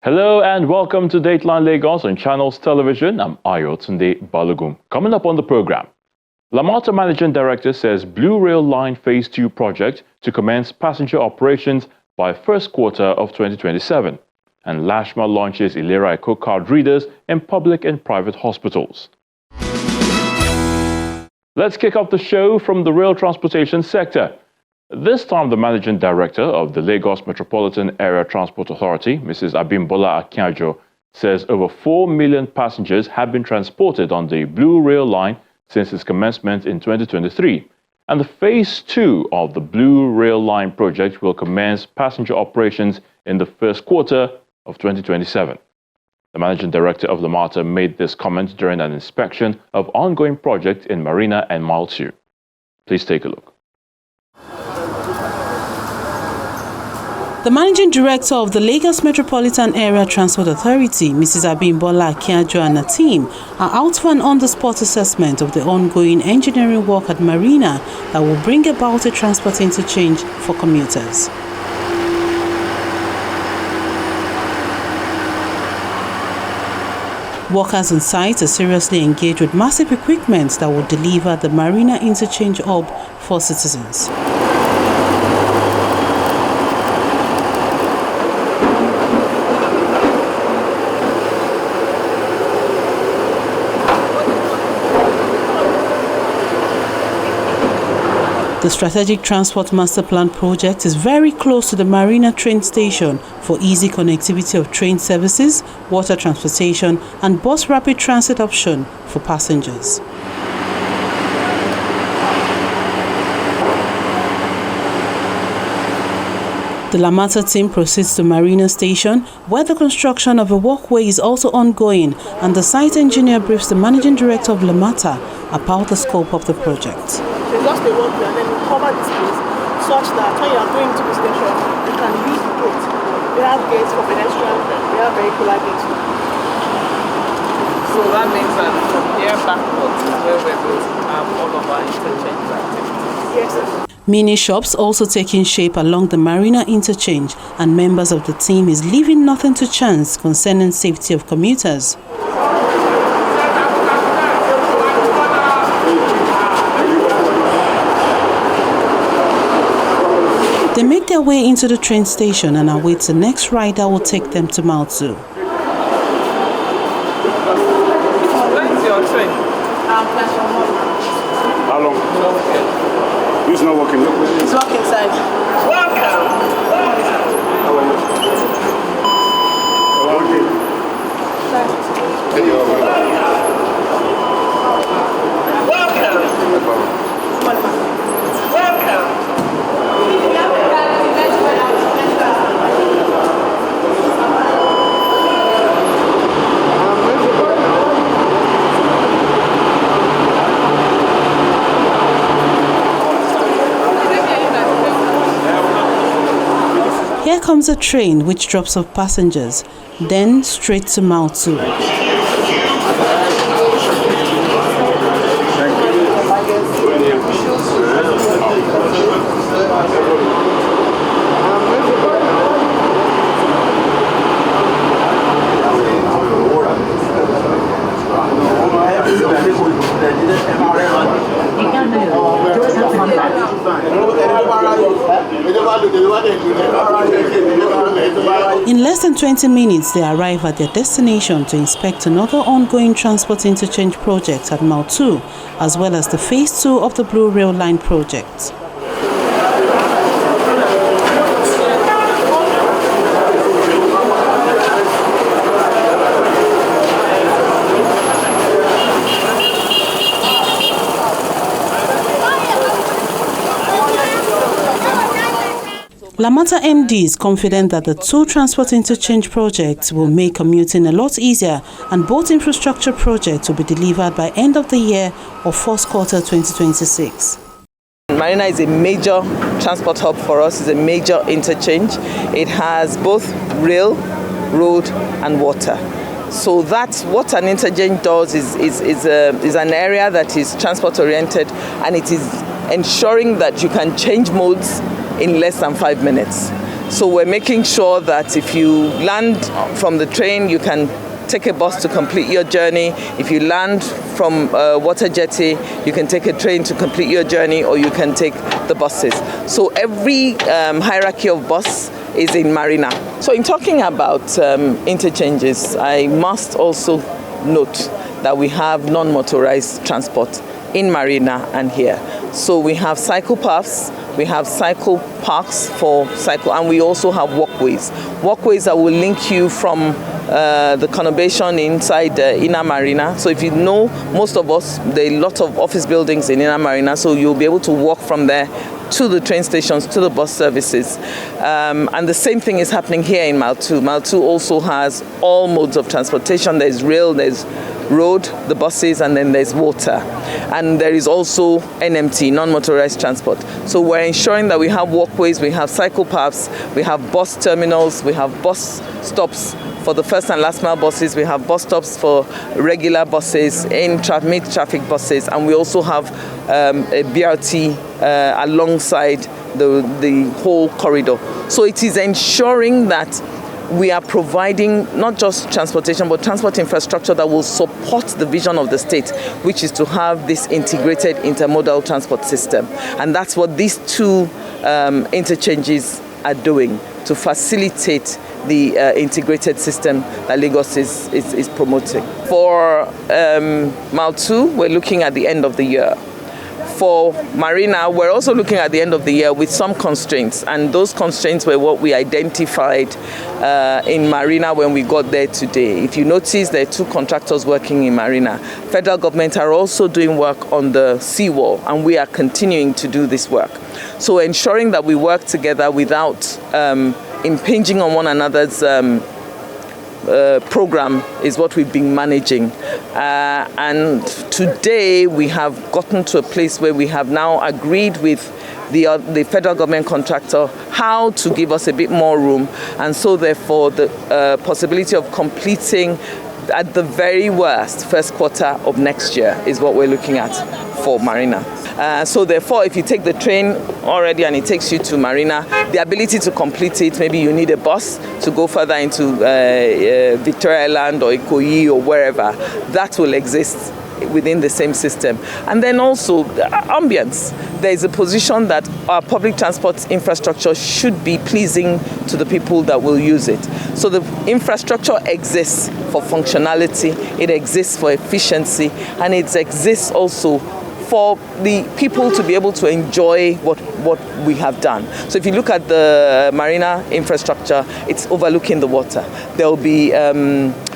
Hello and welcome to Dateline Lagos on Channels Television. I'm Ayotunde Balogun. Coming up on the program, LAMATA Managing Director says Blue Rail Line Phase 2 project to commence passenger operations by first quarter of 2027. And Lashma launches Ilera Eco card readers in public and private hospitals. Let's kick off the show from the rail transportation sector. This time, the Managing Director of the Lagos Metropolitan Area Transport Authority, Mrs. Abimbola Akinjo, says over 4 million passengers have been transported on the Blue Rail Line since its commencement in 2023. And the Phase 2 of the Blue Rail Line project will commence passenger operations in the first quarter of 2027. The Managing Director of LAMATA made this comment during an inspection of ongoing project in Marina and Mile 2. Please take a look. The Managing Director of the Lagos Metropolitan Area Transport Authority, Mrs. Abimbola Akinjo, and her team are out for an on-the-spot assessment of the ongoing engineering work at Marina that will bring about a transport interchange for commuters. Workers on site are seriously engaged with massive equipment that will deliver the Marina interchange hub for citizens. The Strategic Transport Master Plan project is very close to the Marina train station for easy connectivity of train services, water transportation, and bus rapid transit option for passengers. The LAMATA team proceeds to Marina Station, where the construction of a walkway is also ongoing, and the site engineer briefs the Managing Director of LAMATA about the scope of the project. Just a walkway and then we cover this place such that when you are going to the station, you can use the gate. We have gates for pedestrians, we have vehicular gates. So that means that from here backwards is where we're going to have all of our interchange activities. Yes, sir. Mini shops also taking shape along the Marina interchange, and members of the team is leaving nothing to chance concerning safety of commuters. They make their way into the train station and await the next ride that will take them to Mile 2. Where's your train? How long? It's not working. It's working inside. Welcome! Here comes a train which drops off passengers, then straight to Mile 2. In less than 20 minutes, they arrive at their destination to inspect another ongoing transport interchange project at Mile 2, as well as the Phase 2 of the Blue Rail Line project. LAMATA MD is confident that the two transport interchange projects will make commuting a lot easier, and both infrastructure projects will be delivered by end of the year or first quarter 2026. Marina is a major transport hub for us, it's a major interchange. It has both rail, road and water. So that's what an interchange does is an area that is transport oriented, and it is ensuring that you can change modes in less than 5 minutes. So we're making sure that if you land from the train, you can take a bus to complete your journey. If you land from water jetty, you can take a train to complete your journey, or you can take the buses. So every hierarchy of bus is in Marina. So in talking about interchanges, I must also note that we have non-motorized transport in Marina and here. So we have cycle paths, we have cycle parks for cycle, and we also have walkways. Walkways that will link you from the conurbation inside Inner Marina. So if you know, most of us, there are a lot of office buildings in Inner Marina, so you'll be able to walk from there to the train stations, to the bus services. And the same thing is happening here in Mile 2. Mile 2 also has all modes of transportation. There's rail, there's road, the buses, and then there's water. And there is also NMT, non-motorized transport. So we're ensuring that we have walkways, we have cycle paths, we have bus terminals, we have bus stops for the first and last mile buses, we have bus stops for regular buses, mid-traffic buses, and we also have a BRT alongside the whole corridor. So it is ensuring that we are providing not just transportation, but transport infrastructure that will support the vision of the state, which is to have this integrated intermodal transport system. And that's what these two interchanges are doing to facilitate the integrated system that Lagos is promoting. For Mile 2, we're looking at the end of the year. For Marina, we're also looking at the end of the year with some constraints, and those constraints were what we identified in Marina when we got there today. If you notice, there are two contractors working in Marina. Federal government are also doing work on the seawall, and we are continuing to do this work. So ensuring that we work together without impinging on one another's program is what we've been managing. And today we have gotten to a place where we have now agreed with the federal government contractor how to give us a bit more room, and so therefore the possibility of completing at the very worst first quarter of next year is what we're looking at for Marina. So therefore, if you take the train already and it takes you to Marina, the ability to complete it, maybe you need a bus to go further into Victoria Island or Ikoyi or wherever, that will exist within the same system. And then also ambience. There is a position that our public transport infrastructure should be pleasing to the people that will use it. So the infrastructure exists for functionality, it exists for efficiency, and it exists also for the people to be able to enjoy what we have done. So if you look at the Marina infrastructure, it's overlooking the water. There will be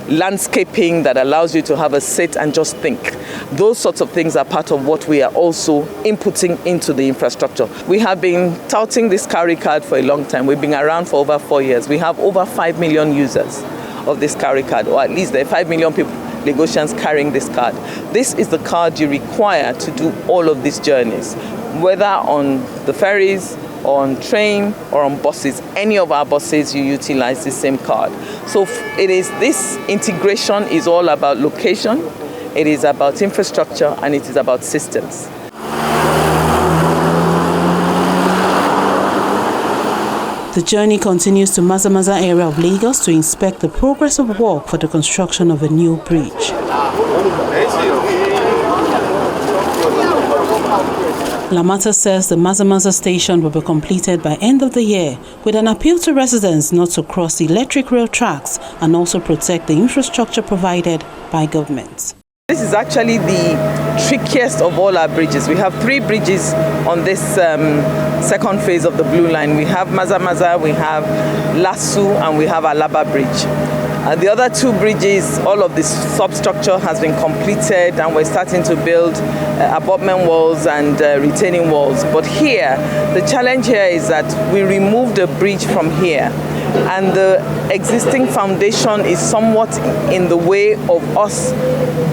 landscaping that allows you to have a sit and just think. Those sorts of things are part of what we are also inputting into the infrastructure. We have been touting this carry card for a long time. We've been around for over 4 years. We have over 5 million users of this carry card, or at least there are 5 million people, Lagosians, carrying this card. This is the card you require to do all of these journeys, whether on the ferries, or on train, or on buses. Any of our buses, you utilize the same card. So it is, this integration is all about location, it is about infrastructure, and it is about systems. The journey continues to Mazamaza area of Lagos to inspect the progress of work for the construction of a new bridge. LAMATA says the Mazamaza station will be completed by end of the year, with an appeal to residents not to cross the electric rail tracks and also protect the infrastructure provided by government. This is actually the trickiest of all our bridges. We have 3 bridges on this second phase of the Blue Line. We have Mazamaza, we have Lasu, and we have Alaba Bridge. The other 2 bridges, all of the substructure has been completed, and we're starting to build abutment walls and retaining walls. But here, the challenge here is that we removed the bridge from here, and the existing foundation is somewhat in the way of us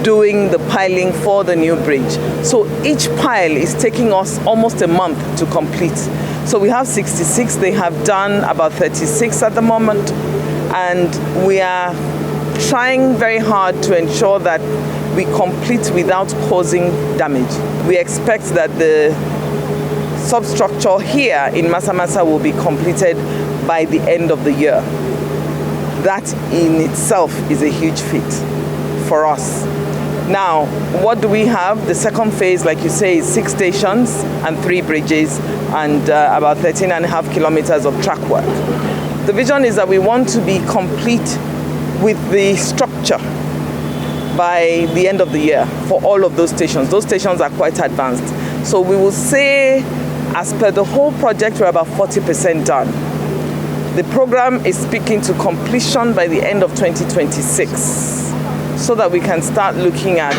doing the piling for the new bridge. So each pile is taking us almost a month to complete. So we have 66, they have done about 36 at the moment, and we are trying very hard to ensure that we complete without causing damage. We expect that the substructure here in Masamasa will be completed by the end of the year. That in itself is a huge feat for us. Now, what do we have? The second phase, like you say, is 6 stations and 3 bridges and about 13.5 kilometers of track work. The vision is that we want to be complete with the structure by the end of the year for all of those stations. Those stations are quite advanced. So we will say, as per the whole project, we're about 40% done. The program is speaking to completion by the end of 2026, so that we can start looking at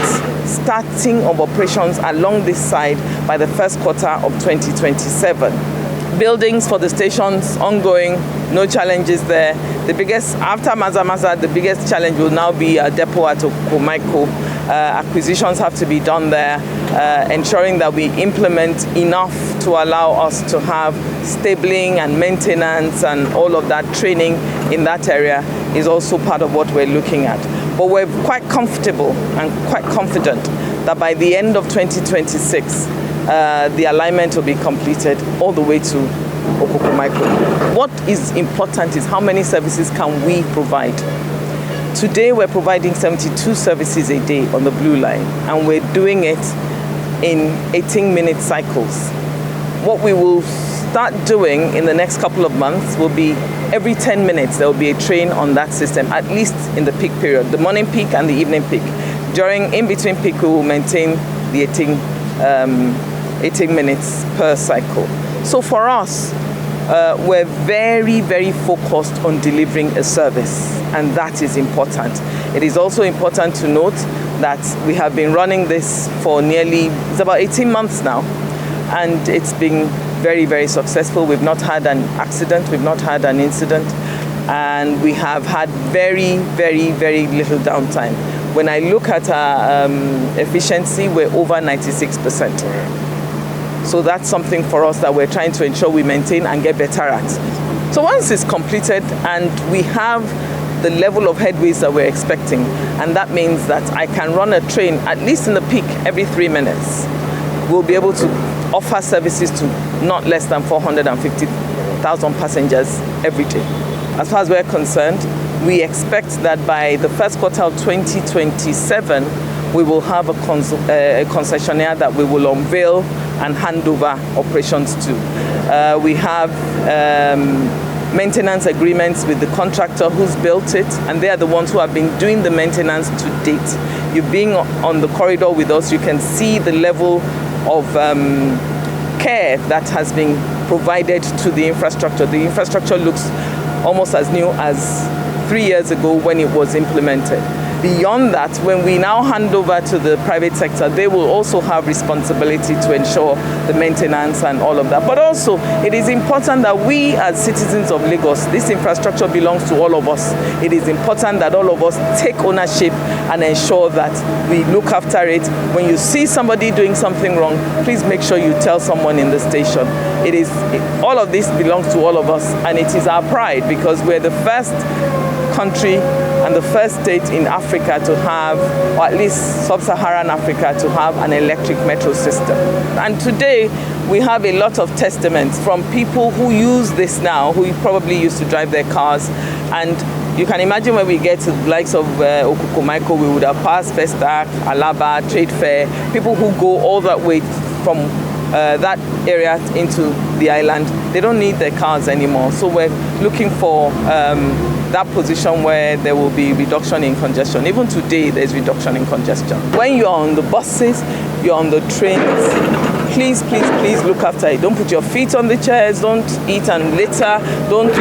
starting of operations along this side by the first quarter of 2027. Buildings for the stations ongoing, no challenges there. The biggest, after Masamasa, the biggest challenge will now be a depot at Okomaiko. Acquisitions have to be done there, ensuring that we implement enough to allow us to have stabling and maintenance and all of that training in that area is also part of what we're looking at. But we're quite comfortable and quite confident that by the end of 2026, the alignment will be completed all the way to Okomaiko. What is important is how many services can we provide. Today we're providing 72 services a day on the Blue Line, and we're doing it in 18-minute cycles. What we will start doing in the next couple of months will be every 10 minutes there will be a train on that system, at least in the peak period, the morning peak and the evening peak. In between peak, we will maintain the 18 minutes per cycle. So for us, we're very, very focused on delivering a service, and that is important. It is also important to note that we have been running this for it's about 18 months now, and it's been very, very successful. We've not had an accident, we've not had an incident, and we have had very, very, very little downtime. When I look at our efficiency, we're over 96%. So that's something for us that we're trying to ensure we maintain and get better at. So once it's completed and we have the level of headways that we're expecting, and that means that I can run a train, at least in the peak, every 3 minutes, we'll be able to offer services to not less than 450,000 passengers every day. As far as we're concerned, we expect that by the first quarter of 2027, we will have a concessionaire that we will unveil and hand over operations to. We have maintenance agreements with the contractor who's built it, and they are the ones who have been doing the maintenance to date. You being on the corridor with us, you can see the level of care that has been provided to the infrastructure. The infrastructure looks almost as new as 3 years ago when it was implemented. Beyond that, when we now hand over to the private sector, they will also have responsibility to ensure the maintenance and all of that. But also, it is important that we as citizens of Lagos, this infrastructure belongs to all of us. It is important that all of us take ownership and ensure that we look after it. When you see somebody doing something wrong, please make sure you tell someone in the station. All of this belongs to all of us, and it is our pride because we're the first country and the first state in Africa to have, or at least sub-Saharan Africa, to have an electric metro system. And today, we have a lot of testaments from people who use this now, who probably used to drive their cars. And you can imagine when we get to the likes of Okomaiko, we would have passed Festac, Alaba, Trade Fair, people who go all that way from that area into the island. They don't need their cars anymore. So we're looking for that position where there will be reduction in congestion. Even today, there's reduction in congestion. When you're on the buses, you're on the trains, please, please, please look after it. Don't put your feet on the chairs, don't eat and litter, don't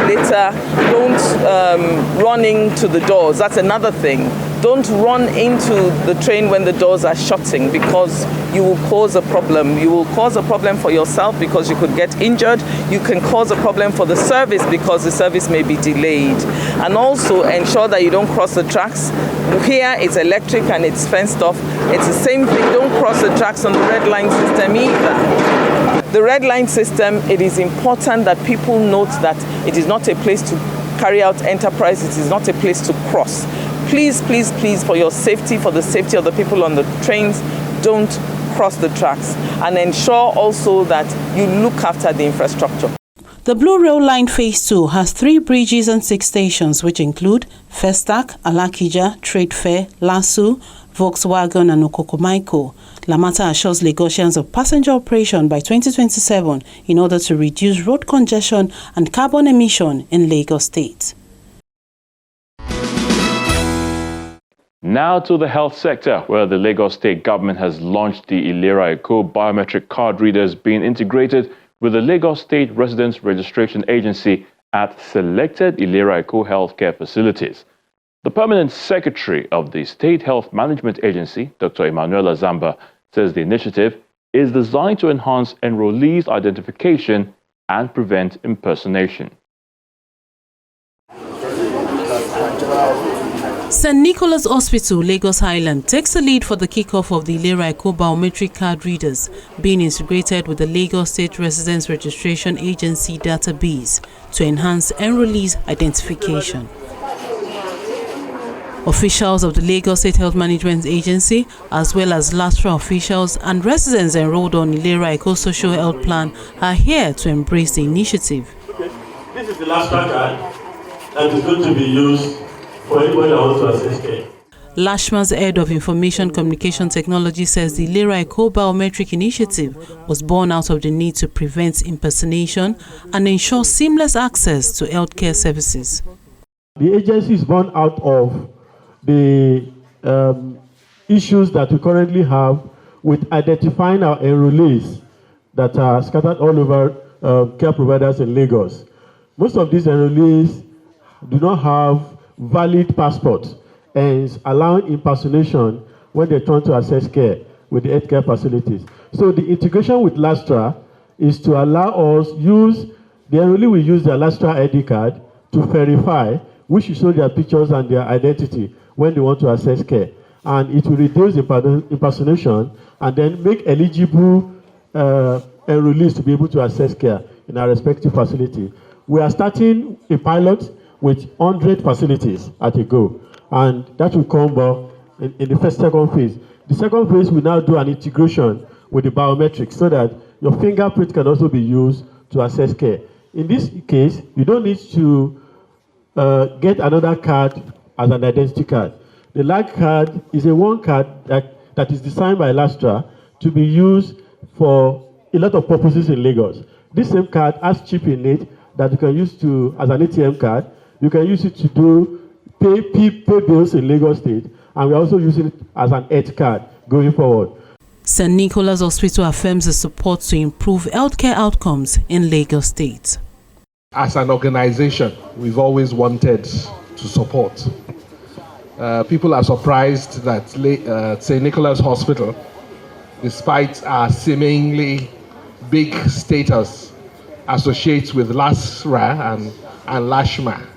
run into the doors. That's another thing. Don't run into the train when the doors are shutting, because you will cause a problem. You will cause a problem for yourself because you could get injured. You can cause a problem for the service because the service may be delayed. And also ensure that you don't cross the tracks. Here it's electric and it's fenced off. It's the same thing. Don't cross the tracks on the red line system either. The red line system, it is important that people note that it is not a place to carry out enterprise. It is not a place to cross. Please, please, please, for your safety, for the safety of the people on the trains, don't across the tracks and ensure also that you look after the infrastructure. The Blue Rail Line Phase 2 has 3 bridges and 6 stations, which include Festac, Alakija, Trade Fair, Lasu, Volkswagen and Okokomaiko. LAMATA assures Lagosians of passenger operation by 2027 in order to reduce road congestion and carbon emission in Lagos State. Now to the health sector, where the Lagos State government has launched the Ilera Eco biometric card readers being integrated with the Lagos State Residents Registration Agency at selected Ilera Eco healthcare facilities. The permanent secretary of the State Health Management Agency, Dr. Emmanuel Zamba, says the initiative is designed to enhance enrollees' identification and prevent impersonation. St. Nicholas Hospital, Lagos Island, takes the lead for the kickoff of the Ilera Eco biometric card readers being integrated with the Lagos State Residents Registration Agency database to enhance enrollees' identification. Officials of the Lagos State Health Management Agency, as well as LASTRA officials and residents enrolled on Ilera Eco Social Health Plan, are here to embrace the initiative. This is the LASTRA card that is going to be used for anybody that wants to access care. Lashma's head of Information Communication Technology says the Ilera Eco biometric initiative was born out of the need to prevent impersonation and ensure seamless access to healthcare services. The agency is born out of the issues that we currently have with identifying our enrollees that are scattered all over care providers in Lagos. Most of these enrollees do not have valid passports and allowing impersonation when they turn to access care with the healthcare facilities. So the integration with LASTRA is to allow us the enrollee will use their LASTRA ID card to verify, which will show their pictures and their identity when they want to access care. And it will reduce impersonation and then make eligible enrollees to be able to access care in our respective facility. We are starting a pilot with 100 facilities at a go, and that will come in the second phase. The second phase will now do an integration with the biometrics so that your fingerprint can also be used to access care. In this case, you don't need to get another card as an identity card. The LAG card is a one card that is designed by LASTRA to be used for a lot of purposes in Lagos. This same card has chip in it that you can use as an ATM card. You can use it to pay bills in Lagos State, and we're also using it as an health card going forward. St. Nicholas Hospital affirms the support to improve healthcare outcomes in Lagos State. As an organization, we've always wanted to support. People are surprised that St. Nicholas Hospital, despite our seemingly big status, associates with LASRA and LASHMA.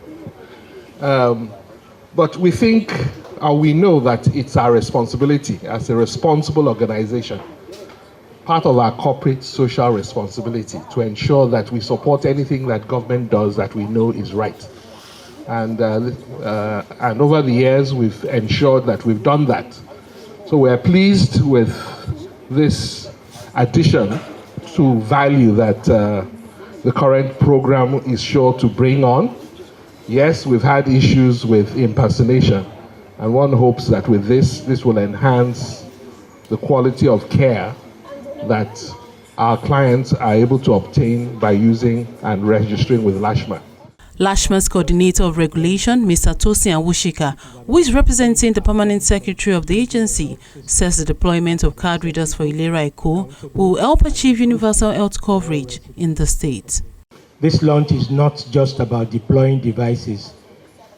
But we think, or we know that it's our responsibility as a responsible organization, part of our corporate social responsibility, to ensure that we support anything that government does that we know is right. And over the years, we've ensured that we've done that. So we're pleased with this addition to value that the current program is sure to bring on. Yes, we've had issues with impersonation, and one hopes that with this will enhance the quality of care that our clients are able to obtain by using and registering with LASHMA. LASHMA's coordinator of regulation, Mr. Tosin Awushika, who is representing the permanent secretary of the agency, says the deployment of card readers for Ilera Eco will help achieve universal health coverage in the state. This launch is not just about deploying devices.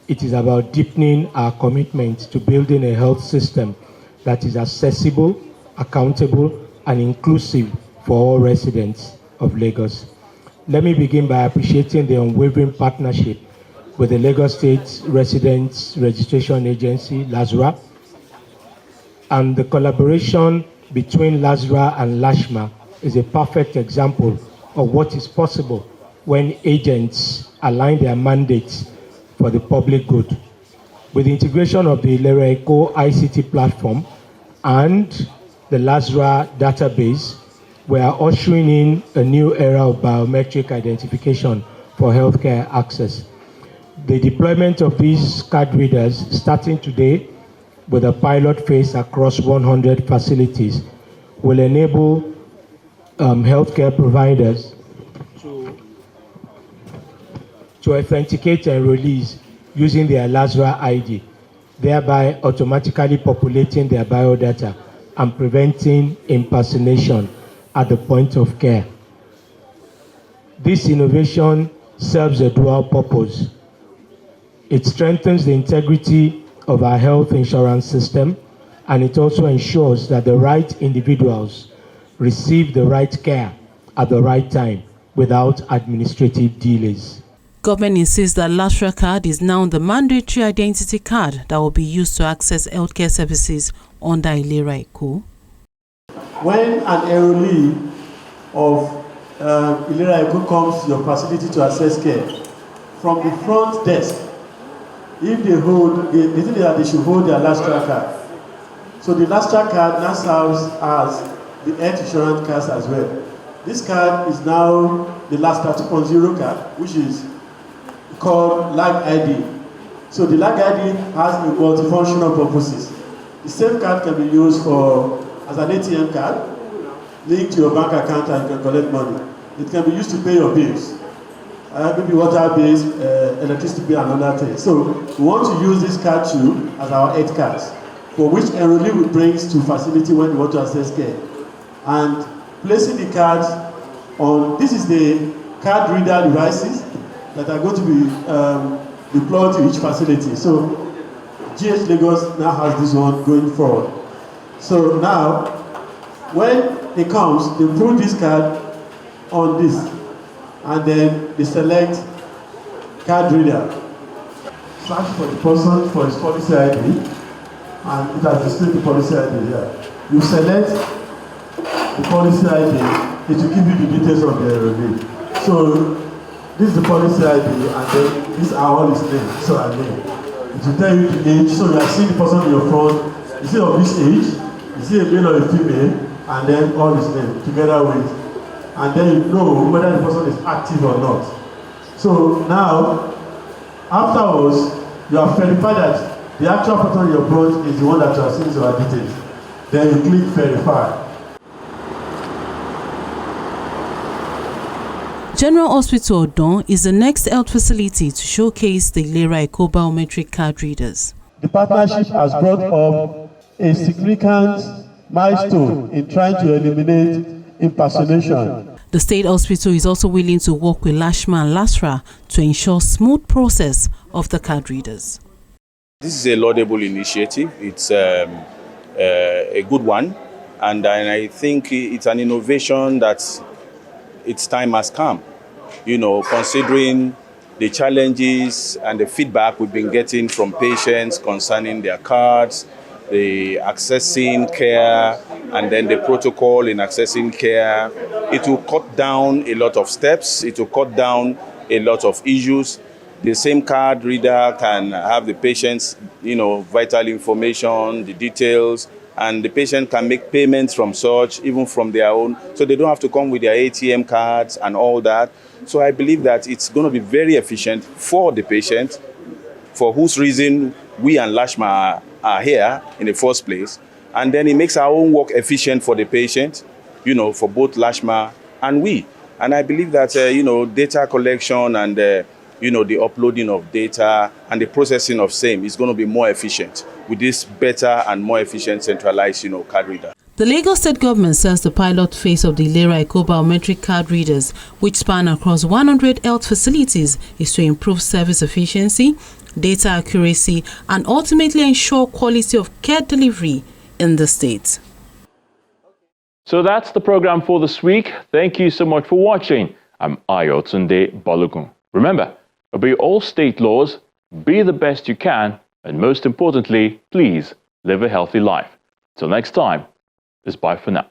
It is about deepening our commitment to building a health system that is accessible, accountable, and inclusive for all residents of Lagos. Let me begin by appreciating the unwavering partnership with the Lagos State Residents Registration Agency, LASRA, and the collaboration between LASRA and LASHMA is a perfect example of what is possible when agents align their mandates for the public good. With the integration of the Ilera Eco ICT platform and the LASRA database, we are ushering in a new era of biometric identification for healthcare access. The deployment of these card readers, starting today with a pilot phase across 100 facilities, will enable healthcare providers to authenticate enrollees using their LASRA ID, thereby automatically populating their biodata and preventing impersonation at the point of care. This innovation serves a dual purpose. It strengthens the integrity of our health insurance system, and it also ensures that the right individuals receive the right care at the right time without administrative delays. Government insists that LASRA card is now the mandatory identity card that will be used to access healthcare services under Ilera Eko. When an enrollee of Ilera Eko comes to your facility to access care, from the front desk, if they hold, they think that they should hold their LASRA card. So the LASRA card now serves as the health insurance card as well. This card is now the LASRA 2.0 card, which is called LAG ID. So the LAG ID has a multifunctional purposes. The same card can be used as an ATM card, linked to your bank account and you can collect money. It can be used to pay your bills, maybe water bills, electricity bill and other things. So we want to use this card too as our health cards, for which enrollee will bring to facility when they want to access care. And placing the cards on, this is the card reader devices that are going to be deployed to each facility. So GH Lagos now has this one going forward. So now, when it comes, they put this card on this, and then they select card reader. Search for the person for his policy ID, and it has displayed the policy ID here. You select the policy ID, it will give you the details of the enrollee. So this is the policy ID, and then these are all his names. So I name. It will tell you the age. So you are seeing the person in your front. Is he of this age? Is he a male or a female? And then all his name together with, and then you know whether the person is active or not. So now, afterwards, you have verified that the actual person in your front is the one that you are seeing your details. Then you click verify. General Hospital Odon is the next health facility to showcase the Ilera Eko biometric card readers. The partnership has brought up a significant milestone in trying to eliminate impersonation. The state hospital is also willing to work with LASHMA and LASRA to ensure smooth process of the card readers. This is a laudable initiative. It's a good one, and I think it's an innovation that its time has come. You know, considering the challenges and the feedback we've been getting from patients concerning their cards, the accessing care, and then the protocol in accessing care, it will cut down a lot of steps. It will cut down a lot of issues. The same card reader can have the patient's, vital information, the details, and the patient can make payments from such, even from their own, so they don't have to come with their ATM cards and all that. So I believe that it's going to be very efficient for the patient, for whose reason we and LASHMA are here in the first place. And then it makes our own work efficient for the patient, for both LASHMA and we. And I believe that, data collection and, the uploading of data and the processing of same is going to be more efficient with this better and more efficient centralized, card reader. The Lagos State government says the pilot phase of the Ilera Eko biometric card readers, which span across 100 health facilities, is to improve service efficiency, data accuracy, and ultimately ensure quality of care delivery in the state. So that's the program for this week. Thank you so much for watching. I'm Ayotunde Balogun. Remember, obey all state laws, be the best you can, and most importantly, please live a healthy life. Till next time, it's bye for now.